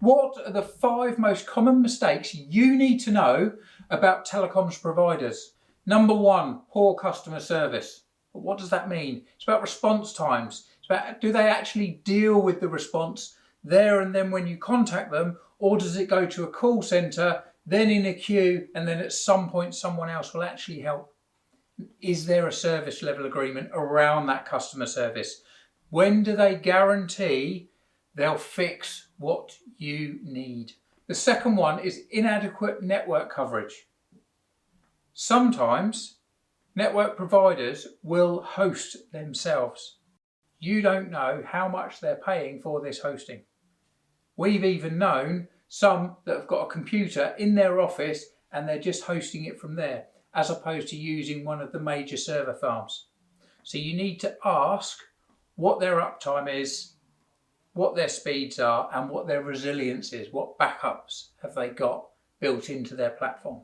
What are the 5 most common mistakes you need to know about telecoms providers? Number 1, poor customer service. What does that mean? It's about response times. It's about, do they actually deal with the response there and then when you contact them, or does it go to a call centre, then in a queue, and then at some point someone else will actually help? Is there a service level agreement around that customer service? When do they guarantee they'll fix what you need? The second one is inadequate network coverage. Sometimes network providers will host themselves. You don't know how much they're paying for this hosting. We've even known some that have got a computer in their office and they're just hosting it from there, as opposed to using one of the major server farms. So you need to ask what their uptime is, what their speeds are, and what their resilience is. What backups have they got built into their platform?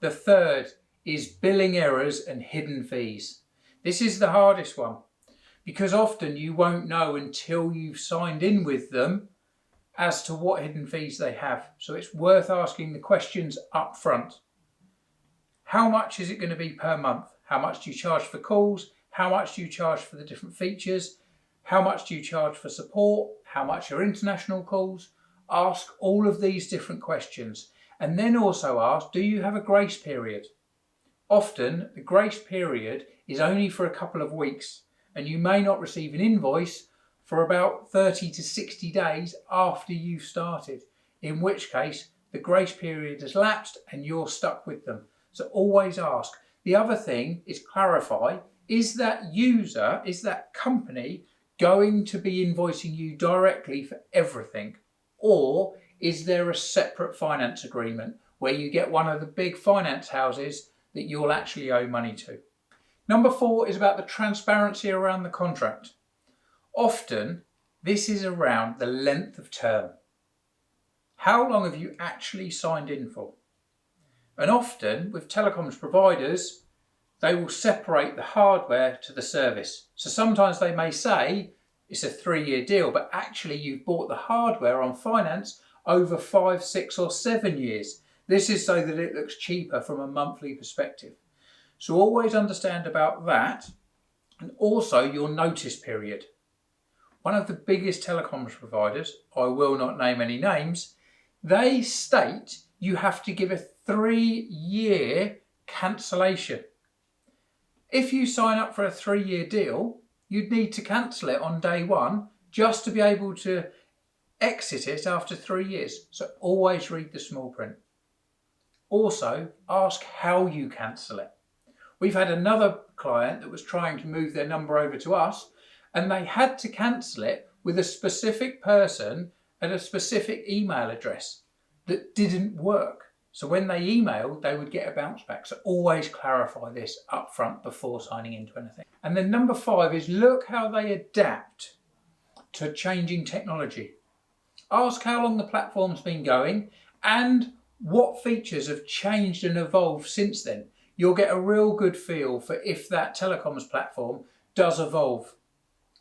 The third is billing errors and hidden fees. This is the hardest one because often you won't know until you've signed in with them as to what hidden fees they have. So it's worth asking the questions up front. How much is it going to be per month? How much do you charge for calls? How much do you charge for the different features? How much do you charge for support? How much are international calls? Ask all of these different questions. And then also ask, do you have a grace period? Often the grace period is only for a couple of weeks and you may not receive an invoice for about 30 to 60 days after you've started, in which case the grace period has lapsed and you're stuck with them. So always ask. The other thing is clarify, is that user, is that company going to be invoicing you directly for everything? Or is there a separate finance agreement where you get one of the big finance houses that you'll actually owe money to? Number 4 is about the transparency around the contract. Often this is around the length of term. How long have you actually signed in for? And often with telecoms providers, they will separate the hardware to the service. So sometimes they may say it's a 3-year deal, but actually you've bought the hardware on finance over 5, 6 or 7 years. This is so that it looks cheaper from a monthly perspective. So always understand about that, and also your notice period. One of the biggest telecoms providers, I will not name any names, they state you have to give a 3-year cancellation. If you sign up for a 3-year deal, you'd need to cancel it on day 1 just to be able to exit it after 3 years. So always read the small print. Also, ask how you cancel it. We've had another client that was trying to move their number over to us and they had to cancel it with a specific person at a specific email address that didn't work. So when they emailed, they would get a bounce back. So always clarify this up front before signing into anything. And then number 5 is look how they adapt to changing technology. Ask how long the platform's been going and what features have changed and evolved since then. You'll get a real good feel for if that telecoms platform does evolve.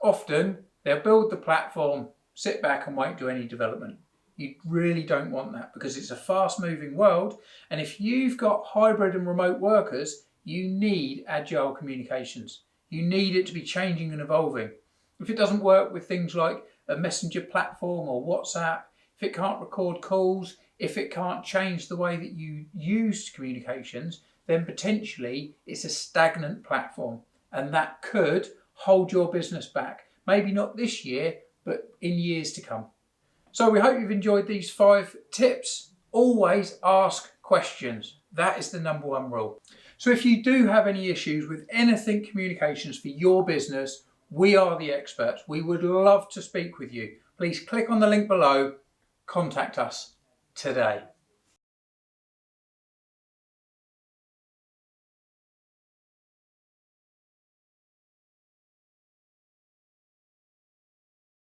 Often they'll build the platform, sit back and won't do any development. You really don't want that because it's a fast moving world, and if you've got hybrid and remote workers, you need agile communications. You need it to be changing and evolving. If it doesn't work with things like a messenger platform or WhatsApp, if it can't record calls, if it can't change the way that you use communications, then potentially it's a stagnant platform and that could hold your business back. Maybe not this year, but in years to come. So we hope you've enjoyed these 5 tips. Always ask questions. That is the number 1 rule. So if you do have any issues with anything communications for your business, we are the experts. We would love to speak with you. Please click on the link below, contact us today.